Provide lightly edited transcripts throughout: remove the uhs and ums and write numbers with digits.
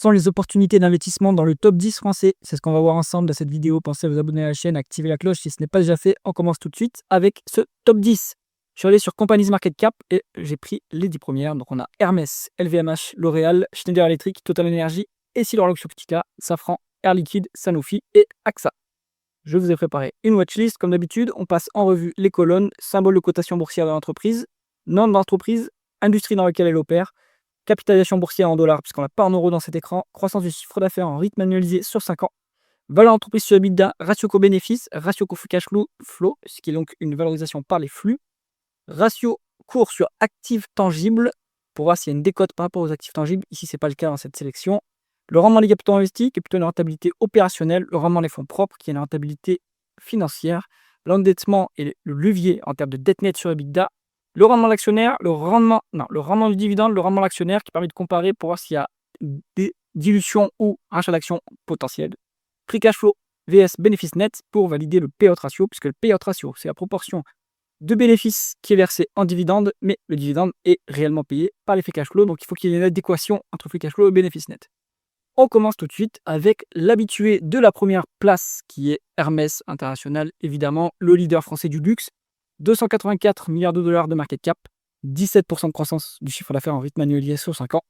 sont les opportunités d'investissement dans le top 10 français? C'est ce qu'on va voir ensemble dans cette vidéo. Pensez à vous abonner à la chaîne, à activer la cloche si ce n'est pas déjà fait. On commence tout de suite avec ce top 10. Je suis allé sur Companies Market Cap et j'ai pris les 10 premières. Donc on a Hermès, LVMH, L'Oréal, Schneider Electric, Total Energy, EssilorLuxottica, Safran, Air Liquide, Sanofi et AXA. Je vous ai préparé une watchlist. Comme d'habitude, on passe en revue les colonnes, symboles de cotation boursière de l'entreprise, nom de l'entreprise, industrie dans laquelle elle opère, capitalisation boursière en dollars, puisqu'on n'a pas en euros dans cet écran, croissance du chiffre d'affaires en rythme annualisé sur 5 ans, valeur d'entreprise sur EBITDA, ratio co-bénéfice, ratio co-free cash flow, ce qui est donc une valorisation par les flux, ratio cours sur actifs tangibles, pour voir s'il y a une décote par rapport aux actifs tangibles. Ici, ce n'est pas le cas dans cette sélection. Le rendement des capitaux investis, qui est plutôt une rentabilité opérationnelle, le rendement des fonds propres, qui est une rentabilité financière, l'endettement et le levier en termes de dette nette sur EBITDA, le rendement de l'actionnaire, le rendement du dividende, le rendement de l'actionnaire qui permet de comparer pour voir s'il y a des dilutions ou rachat d'actions potentiels. Free cash flow vs bénéfice net pour valider le payout ratio, puisque le payout ratio, c'est la proportion de bénéfices qui est versé en dividende, mais le dividende est réellement payé par les free cash flow, donc il faut qu'il y ait une adéquation entre free cash flow et bénéfice net. On commence tout de suite avec l'habitué de la première place qui est Hermès International, évidemment le leader français du luxe. 284 milliards de dollars de market cap, 17% de croissance du chiffre d'affaires en rythme annualisé sur 5 ans.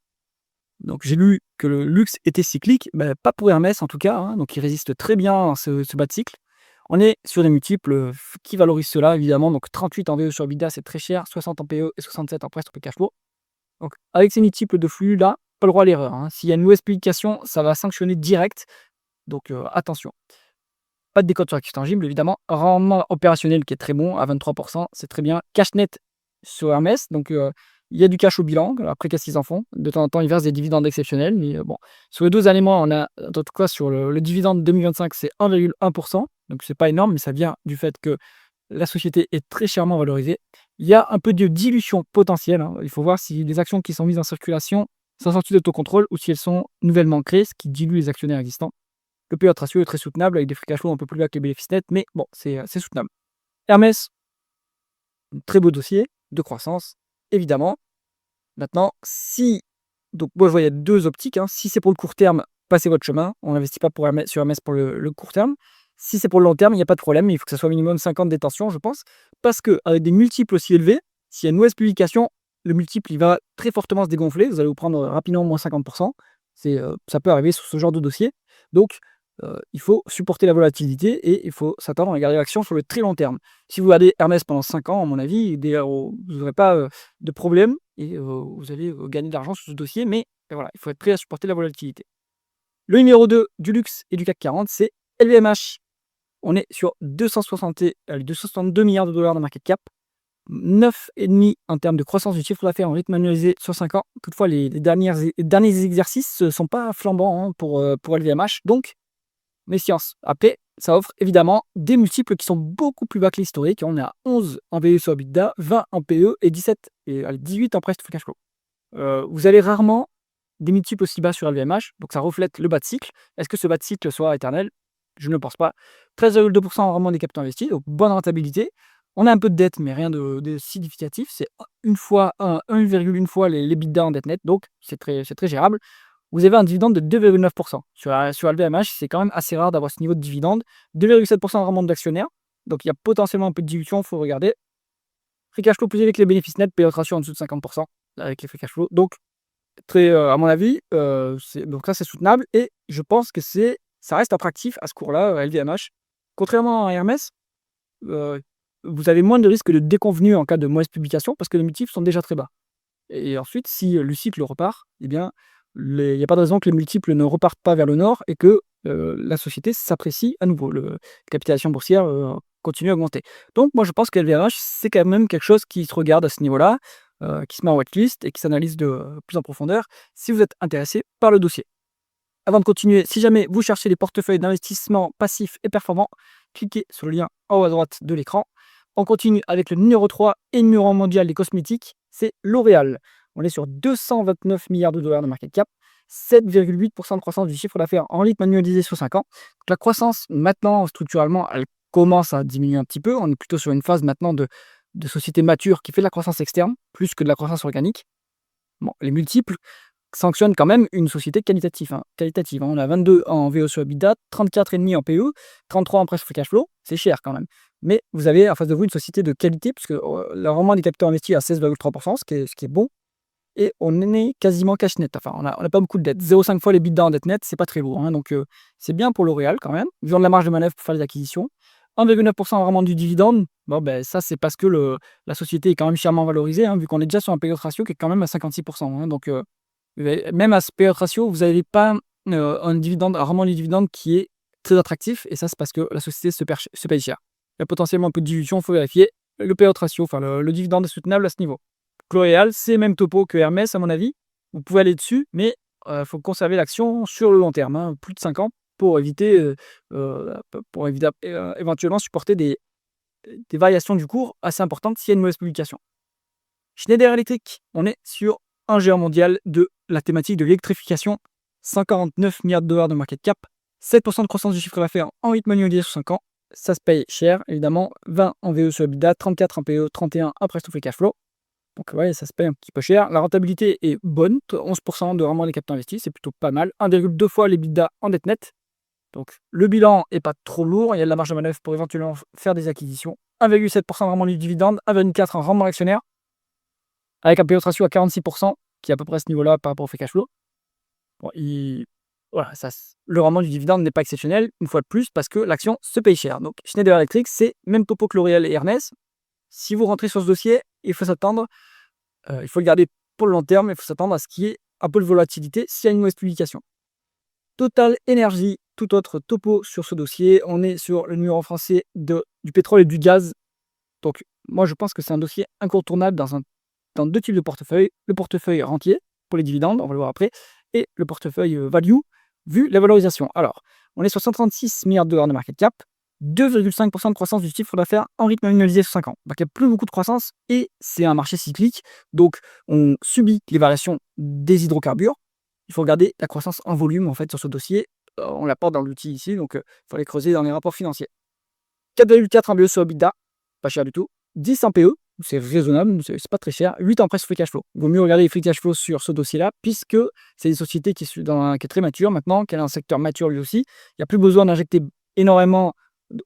Donc j'ai lu que le luxe était cyclique, pas pour Hermès en tout cas, hein, donc il résiste très bien à ce bas de cycle. On est sur des multiples qui valorisent cela évidemment, donc 38 en VE sur EBITDA c'est très cher, 60 en PE et 67 en price to cash flow. Donc avec ces multiples de flux là, pas le droit à l'erreur, hein. S'il y a une mauvaise publication, ça va sanctionner direct, donc attention. Pas de décote sur actifs tangibles, évidemment. Rendement opérationnel qui est très bon, à 23%, c'est très bien. Cash net sur Hermès, donc il y a du cash au bilan. Après, qu'est-ce qu'ils en font? De temps en temps, ils versent des dividendes exceptionnels. Mais bon, sur les 2 derniers mois, on a, en tout cas, sur le dividende 2025, c'est 1,1%. Donc, c'est pas énorme, mais ça vient du fait que la société est très chèrement valorisée. Il y a un peu de dilution potentielle, hein. Il faut voir si les actions qui sont mises en circulation sont sorties d'autocontrôle ou si elles sont nouvellement créées, ce qui dilue les actionnaires existants. Le payout ratio est très soutenable avec des free cash flow un peu plus bas que les bénéfices nets, mais bon, c'est soutenable. Hermès, un très beau dossier de croissance, évidemment. Maintenant, donc moi je vois il y a 2 optiques, hein. Si c'est pour le court terme, passez votre chemin. On n'investit pas sur Hermès pour le court terme. Si c'est pour le long terme, il n'y a pas de problème. Il faut que ça soit minimum 50 détentions, je pense. Parce qu'avec des multiples aussi élevés, s'il y a une mauvaise publication, le multiple il va très fortement se dégonfler. Vous allez vous prendre rapidement moins 50%. Ça peut arriver sur ce genre de dossier. Donc, il faut supporter la volatilité et il faut s'attendre à garder l'action sur le très long terme. Si vous gardez Hermès pendant 5 ans, à mon avis, vous n'aurez pas de problème et vous allez gagner de l'argent sur ce dossier, mais voilà, il faut être prêt à supporter la volatilité. Le numéro 2 du luxe et du CAC 40, c'est LVMH. On est sur 262 milliards de dollars de market cap, 9,5 en termes de croissance du chiffre d'affaires en rythme annualisé sur 5 ans. Toutefois, les derniers exercices ne sont pas flambants, hein, pour LVMH, donc méfiance. Après, ça offre évidemment des multiples qui sont beaucoup plus bas que l'historique. On est à 11 en VE sur EBITDA, 20 en PE et 18 en price to free cash flow. Vous avez rarement des multiples aussi bas sur LVMH, donc ça reflète le bas de cycle. Est-ce que ce bas de cycle soit éternel? Je ne le pense pas. 13,2% en rendement des capitaux investis, donc bonne rentabilité. On a un peu de dette, mais rien de significatif. C'est 1,1 fois les EBITDA en dette nette, donc c'est très gérable. Vous avez un dividende de 2,9%. Sur LVMH, c'est quand même assez rare d'avoir ce niveau de dividende. 2,7% de rendement d'actionnaire. Donc il y a potentiellement un peu de dilution, il faut regarder. Free cash flow plus élevé que les bénéfices nets, payout ratio en dessous de 50% avec les free cash flow. Donc, à mon avis, donc ça c'est soutenable. Et je pense que ça reste attractif à ce cours-là, LVMH. Contrairement à Hermès, vous avez moins de risques de déconvenus en cas de mauvaise publication parce que les multiples sont déjà très bas. Et ensuite, si le cycle repart, eh bien, il n'y a pas de raison que les multiples ne repartent pas vers le nord et que la société s'apprécie à nouveau. La capitalisation boursière continue à augmenter. Donc moi je pense que LVMH, c'est quand même quelque chose qui se regarde à ce niveau-là, qui se met en watchlist et qui s'analyse de plus en profondeur si vous êtes intéressé par le dossier. Avant de continuer, si jamais vous cherchez des portefeuilles d'investissement passifs et performants, cliquez sur le lien en haut à droite de l'écran. On continue avec le numéro 3 et numéro 1 mondial des cosmétiques, c'est L'Oréal. On est sur 229 milliards de dollars de market cap, 7,8% de croissance du chiffre d'affaires en rythme annualisé sur 5 ans. Donc la croissance, maintenant, structurellement, elle commence à diminuer un petit peu. On est plutôt sur une phase maintenant de société mature qui fait de la croissance externe, plus que de la croissance organique. Bon, les multiples, sanctionne quand même une société qualitative, hein. On a 22 en VO sur EBITDA, 34,5 en PE, 33 en presse free cash flow, c'est cher quand même. Mais vous avez en face de vous une société de qualité, puisque le rendement des capitaux investis à 16,3%, ce qui est bon, et on est quasiment cash net. Enfin, on n'a pas beaucoup de dettes. 0,5 fois les EBITDA en dette nette, c'est pas très lourd, hein. Donc c'est bien pour L'Oréal quand même. Ils ont de la marge de manœuvre pour faire les acquisitions. 1,9% vraiment du dividende. Bon, ben ça, c'est parce que la société est quand même chèrement valorisée, hein, vu qu'on est déjà sur un payout ratio qui est quand même à 56%, hein. Donc même à ce payout ratio, vous n'avez pas un dividende, un rendement du dividende qui est très attractif. Et ça, c'est parce que la société se paye cher. Il y a potentiellement un peu de dilution, il faut vérifier. Le payout ratio, enfin le dividende est soutenable à ce niveau. L'Oréal, c'est même topo que Hermès, à mon avis. Vous pouvez aller dessus, mais il faut conserver l'action sur le long terme, hein, plus de 5 ans, pour éviter, éventuellement supporter des variations du cours assez importantes s'il y a une mauvaise publication. Schneider Electric, on est sur un géant mondial de la thématique de l'électrification. 149 milliards de dollars de market cap, 7% de croissance du chiffre d'affaires en rythme annualisé sur 5 ans. Ça se paye cher, évidemment. 20 en VE sur EBITDA, 34 en PE, 31 après free cash flow. Donc ouais, ça se paye un petit peu cher. La rentabilité est bonne, 11% de rendement des capitaux investis, c'est plutôt pas mal. 1,2 fois l'EBITDA en dette nette. Donc le bilan est pas trop lourd, il y a de la marge de manœuvre pour éventuellement faire des acquisitions. 1,7% de rendement du dividende, 1,4% en rendement actionnaire, avec un payout ratio à 46%, qui est à peu près à ce niveau-là par rapport au free cash flow. Bon, voilà, le rendement du dividende n'est pas exceptionnel, une fois de plus, parce que l'action se paye cher. Donc Schneider Electric, c'est même topo que L'Oréal et Hermès. Si vous rentrez sur ce dossier, il faut s'attendre, il faut le garder pour le long terme, il faut s'attendre à ce qu'il y ait un peu de volatilité s'il y a une mauvaise publication. Total Énergie, tout autre topo sur ce dossier. On est sur le numéro français du pétrole et du gaz. Donc moi je pense que c'est un dossier incontournable dans deux types de portefeuilles. Le portefeuille rentier pour les dividendes, on va le voir après, et le portefeuille value, vu la valorisation. Alors, on est sur 136 milliards de dollars de market cap, 2,5% de croissance du chiffre d'affaires en rythme annualisé sur 5 ans. Donc il n'y a plus beaucoup de croissance et c'est un marché cyclique. Donc on subit les variations des hydrocarbures. Il faut regarder la croissance en volume en fait sur ce dossier. On l'apporte dans l'outil ici, donc il faut aller creuser dans les rapports financiers. 4,4 en BE sur EBITDA, pas cher du tout. 10 en PE, c'est raisonnable, c'est pas très cher. 8 en presse free cash flow. Il vaut mieux regarder les free cash flow sur ce dossier-là, puisque c'est une société qui est très mature maintenant, qui est un secteur mature lui aussi. Il n'y a plus besoin d'injecter énormément,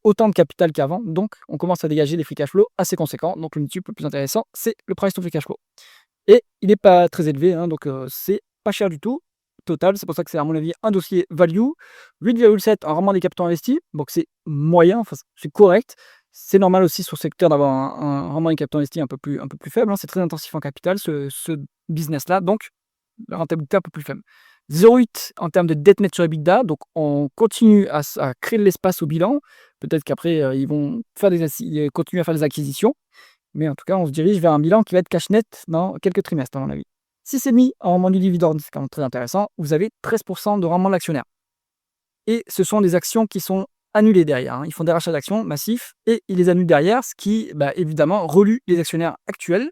autant de capital qu'avant. Donc, on commence à dégager des free cash flow assez conséquents. Donc, le multiple le plus intéressant, c'est le price to free cash flow. Et il n'est pas très élevé, hein, donc c'est pas cher du tout. Total, c'est pour ça que c'est à mon avis un dossier value. 8,7 en rendement des capitaux investis, donc c'est moyen, enfin, c'est correct. C'est normal aussi sur ce secteur d'avoir un rendement des capitaux investis un peu plus faible, hein. C'est très intensif en capital, ce business-là, donc la rentabilité un peu plus faible. 0,8 en termes de dette nette sur EBITDA, donc on continue à créer de l'espace au bilan. Peut-être qu'après, ils vont continuer à faire des acquisitions. Mais en tout cas, on se dirige vers un bilan qui va être cash net dans quelques trimestres, à mon avis. 6,5 en rendement du dividende, c'est quand même très intéressant. Vous avez 13% de rendement de l'actionnaire. Et ce sont des actions qui sont annulées derrière, hein. Ils font des rachats d'actions massifs et ils les annulent derrière, ce qui, évidemment, relue les actionnaires actuels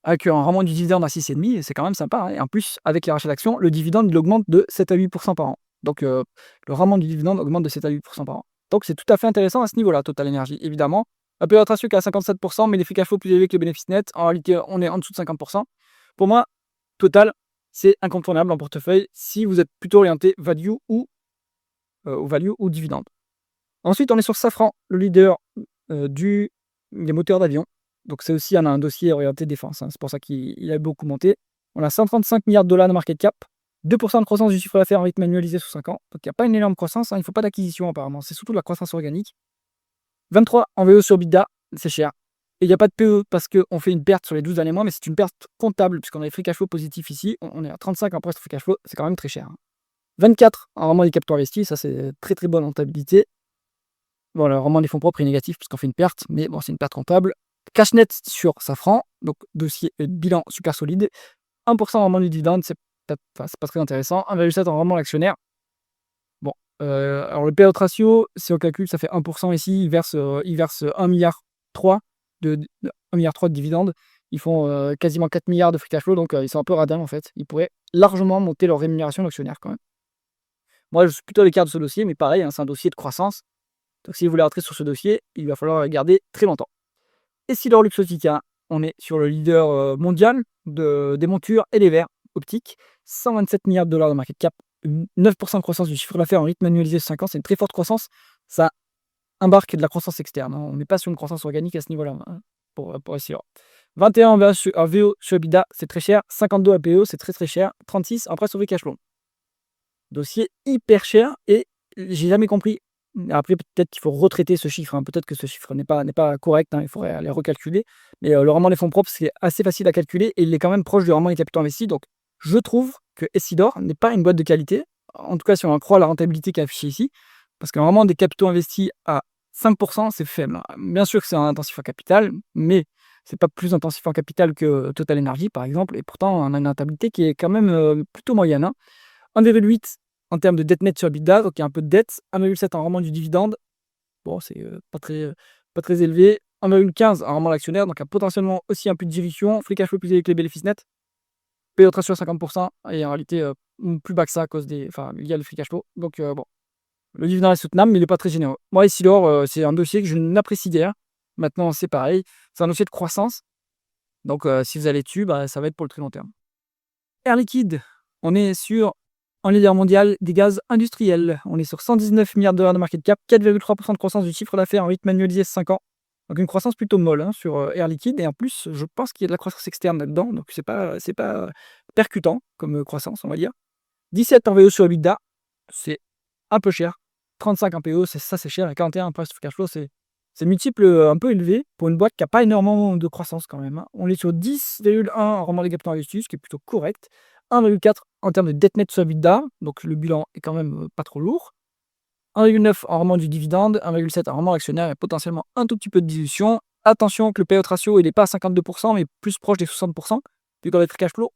avec un rendement du dividende à 6,5, c'est quand même sympa, hein. Et en plus, avec les rachats d'actions, le dividende il augmente de 7 à 8% par an. Donc, le rendement du dividende augmente de 7 à 8% par an. Donc, c'est tout à fait intéressant à ce niveau-là, Total Energy, évidemment. Un payout ratio qui est à 57%, mais les free cash flow plus élevés que le bénéfice net. En réalité, on est en dessous de 50%. Pour moi, Total, c'est incontournable en portefeuille si vous êtes plutôt orienté value ou dividende. Ensuite, on est sur Safran, le leader des moteurs d'avion. Donc c'est aussi un dossier orienté défense, hein. C'est pour ça qu'il a beaucoup monté. On a 135 milliards de dollars de market cap, 2% de croissance du chiffre d'affaires en rythme annualisé sur 5 ans. Donc il n'y a pas une énorme croissance, hein. Il ne faut pas d'acquisition apparemment, c'est surtout de la croissance organique. 23 en VE sur EBITDA, c'est cher. Et il n'y a pas de PE parce qu'on fait une perte sur les 12 derniers mois, mais c'est une perte comptable puisqu'on a les free cash flow positifs ici. On est à 35 en price free cash flow, c'est quand même très cher, hein. 24 en rendement des capitaux investis, ça c'est très très bonne rentabilité. Bon, le rendement des fonds propres est négatif puisqu'on fait une perte, mais bon, c'est une perte comptable. Cash net sur Safran, donc dossier bilan super solide. 1% en rendement du dividende, c'est pas très intéressant. 1,7 en rendement l'actionnaire. Bon, alors le payout ratio, si on calcule, ça fait 1% ici. Ils versent 1,3 milliard de 1,3 milliard de dividendes. Ils font quasiment 4 milliards de free cash flow, donc ils sont un peu radins en fait. Ils pourraient largement monter leur rémunération d'actionnaire quand même. Moi, je suis plutôt à l'écart de ce dossier, mais pareil, hein, c'est un dossier de croissance. Donc si vous voulez rentrer sur ce dossier, il va falloir le garder très longtemps. Essilor-Luxottica, on est sur le leader mondial des montures et des verres optiques. 127 milliards de dollars de market cap, 9% de croissance du chiffre d'affaires en rythme annualisé sur 5 ans, c'est une très forte croissance. Ça embarque de la croissance externe, hein. On n'est pas sur une croissance organique à ce niveau-là, hein, pour essayer. 21 en VO sur EBITDA, c'est très cher. 52 à PO, c'est très très cher. 36 en price over cash flow. Dossier hyper cher et j'ai jamais compris. Après, peut-être qu'il faut retraiter ce chiffre, hein. Peut-être que ce chiffre n'est pas correct, hein. Il faudrait aller recalculer. Mais le rendement des fonds propres, c'est assez facile à calculer et il est quand même proche du rendement des capitaux investis. Donc, je trouve que Essilor n'est pas une boîte de qualité. En tout cas, si on en croit la rentabilité qui est affichée ici. Parce que le rendement des capitaux investis à 5%, c'est faible, hein. Bien sûr que c'est un intensif en capital, mais c'est pas plus intensif en capital que Total Energy, par exemple. Et pourtant, on a une rentabilité qui est quand même plutôt moyenne, hein. 1,8 en termes de dette nette sur EBITDA, donc il y a un peu de dette. 1,7 en rendement du dividende. Bon, c'est pas très élevé. 1,15 en rendement de l'actionnaire, donc il y a potentiellement aussi un peu de dilution. Free cash flow plus élevé que les bénéfices nets. Payout ratio à 50%, et en réalité plus bas que ça à cause des. Enfin, il y a le free cash flow. Donc bon, le dividende est soutenable, mais il n'est pas très généreux. Moi, Essilor, c'est un dossier que je n'apprécie guère. Maintenant, c'est pareil. C'est un dossier de croissance. Donc, si vous allez dessus, bah, ça va être pour le très long terme. Air Liquide, on est en leader mondial des gaz industriels. On est sur 119 milliards de dollars de market cap, 4,3% de croissance du chiffre d'affaires en rythme annualisé 5 ans. Donc une croissance plutôt molle, hein, sur Air Liquide. Et en plus, je pense qu'il y a de la croissance externe là-dedans. Donc c'est pas percutant comme croissance, on va dire. 17 en VO sur EBITDA, c'est un peu cher. 35 en PO, c'est cher. Et 41 en price to cash flow, c'est multiple un peu élevé pour une boîte qui n'a pas énormément de croissance quand même, hein. On est sur 10,1 en rendement des capitaux investis, ce qui est plutôt correct. 1,4 en termes de dette nette sur EBITDA, donc le bilan est quand même pas trop lourd. 1,9 en rendement du dividende, 1,7 en rendement actionnaire et potentiellement un tout petit peu de dilution. Attention que le payout ratio, il n'est pas à 52%, mais plus proche des 60%, vu qu'on a le free cash flow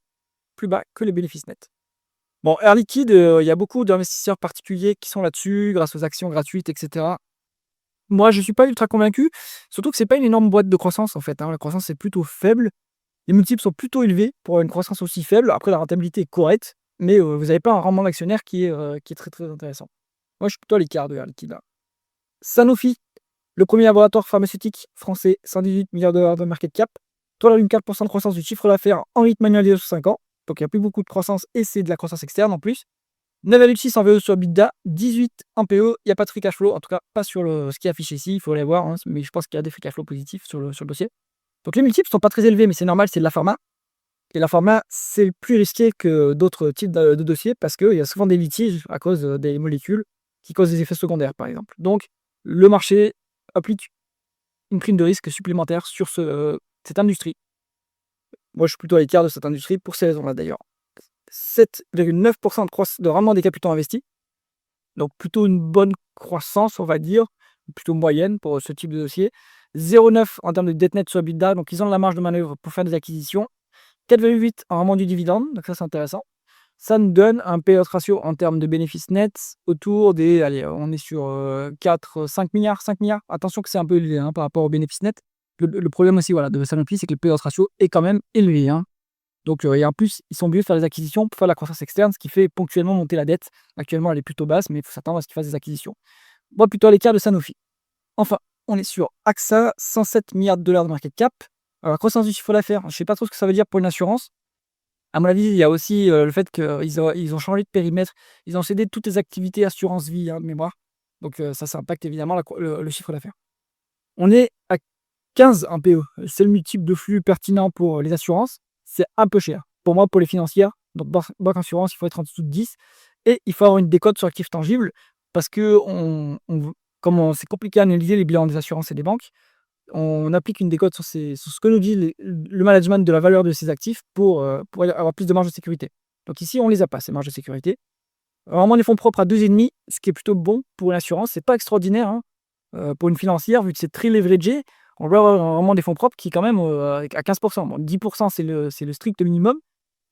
plus bas que les bénéfices nets. Bon, Air Liquide, il y a beaucoup d'investisseurs particuliers qui sont là-dessus, grâce aux actions gratuites, etc. Moi, je ne suis pas ultra convaincu, surtout que c'est pas une énorme boîte de croissance en fait, hein. La croissance est plutôt faible. Les multiples sont plutôt élevés pour une croissance aussi faible. Après, la rentabilité est correcte, mais vous n'avez pas un rendement d'actionnaire qui est très très intéressant. Moi, je suis plutôt à l'écart de Air Liquide, là. Sanofi, le premier laboratoire pharmaceutique français, 118 milliards de dollars de market cap, 3,4% de croissance du chiffre d'affaires en rythme annualisé sur 5 ans. Donc il n'y a plus beaucoup de croissance et c'est de la croissance externe en plus. 9,6 en VO sur EBITDA, 18 en PO, il n'y a pas de free cash flow, en tout cas pas sur ce qui est affiché ici, il faut aller voir, hein, mais je pense qu'il y a des free cash flow positifs sur le dossier. Donc les multiples sont pas très élevés, mais c'est normal, c'est de la pharma. Et la pharma, c'est plus risqué que d'autres types de dossiers parce qu'il y a souvent des litiges à cause des molécules qui causent des effets secondaires, par exemple. Donc le marché applique une prime de risque supplémentaire sur cette industrie. Moi, je suis plutôt à l'écart de cette industrie pour ces raisons-là d'ailleurs. 7,9% de rendement des capitaux investis. Donc plutôt une bonne croissance, on va dire, plutôt moyenne pour ce type de dossier. 0,9 en termes de dette nette sur EBITDA, donc ils ont de la marge de manœuvre pour faire des acquisitions. 4,8 en rendement du dividende, donc ça c'est intéressant. Ça nous donne un payout ratio en termes de bénéfices nets autour des, allez, on est sur 5 milliards. Attention que c'est un peu élevé, hein, par rapport aux bénéfices nets. Le problème aussi, voilà, de Sanofi, c'est que le payout ratio est quand même élevé, hein. Donc, et en plus, ils sont obligés de faire des acquisitions pour faire la croissance externe, ce qui fait ponctuellement monter la dette. Actuellement, elle est plutôt basse, mais il faut s'attendre à ce qu'ils fassent des acquisitions. Moi, plutôt à l'écart de Sanofi. Enfin, on est sur AXA, 107 milliards de dollars de market cap. Alors, la croissance du chiffre d'affaires, je ne sais pas trop ce que ça veut dire pour une assurance. À mon avis, il y a aussi le fait qu'ils ont changé de périmètre. Ils ont cédé toutes les activités assurance vie, hein, de mémoire. Donc, ça impacte évidemment le chiffre d'affaires. On est à 15 en PE. C'est le multiple de flux pertinent pour les assurances. C'est un peu cher. Pour moi, pour les financières, donc banque assurance, il faut être en dessous de 10. Et il faut avoir une décote sur actifs tangibles parce que comme c'est compliqué à analyser les bilans des assurances et des banques, on applique une décote sur ce que nous dit le management de la valeur de ces actifs pour avoir plus de marge de sécurité. Donc ici, on les a pas, ces marges de sécurité. Vraiment des fonds propres à 2,5, ce qui est plutôt bon pour une assurance. C'est pas extraordinaire, hein. Pour une financière, vu que c'est très leveragé, on va avoir vraiment des fonds propres qui quand même à 15%. Bon, 10% c'est le strict minimum.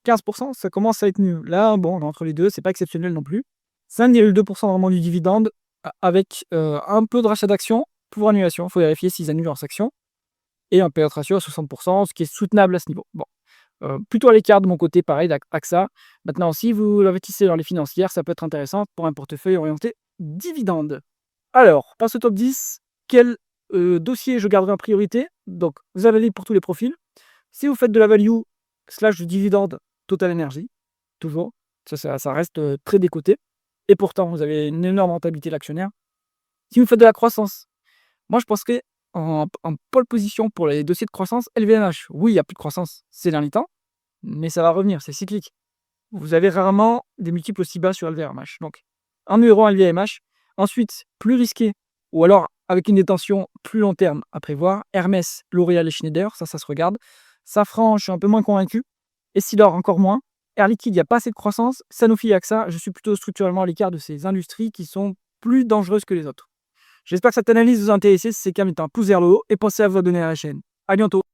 15%, ça commence à être mieux. Là, bon, entre les deux, c'est pas exceptionnel non plus. 5,2% vraiment du dividende avec un peu de rachat d'actions pour annulation. Il faut vérifier s'ils annulent leurs actions. Et un payout ratio à 60%, ce qui est soutenable à ce niveau. Bon, plutôt à l'écart de mon côté, pareil, d'AXA. Maintenant, si vous investissez dans les financières, ça peut être intéressant pour un portefeuille orienté dividende. Alors, par ce top 10, quel dossier je garderai en priorité? Donc, vous avez libre pour tous les profils. Si vous faites de la value / du dividende, Total Energy. toujours. Ça reste très décoté. Et pourtant, vous avez une énorme rentabilité de l'actionnaire. Si vous faites de la croissance, moi je penserais en pole position pour les dossiers de croissance LVMH. Oui, il y a plus de croissance ces derniers temps, mais ça va revenir, c'est cyclique. Vous avez rarement des multiples aussi bas sur LVMH. Donc, en numéro 1 LVMH. Ensuite, plus risqué, ou alors avec une détention plus long terme à prévoir, Hermès, L'Oréal et Schneider, ça se regarde. Safran, je suis un peu moins convaincu. Essilor, encore moins. Air Liquide, il n'y a pas assez de croissance. Sanofi, AXA, je suis plutôt structurellement à l'écart de ces industries qui sont plus dangereuses que les autres. J'espère que cette analyse vous a intéressé. Si c'est le cas, mettez un pouce vers le haut et pensez à vous abonner à la chaîne. À bientôt.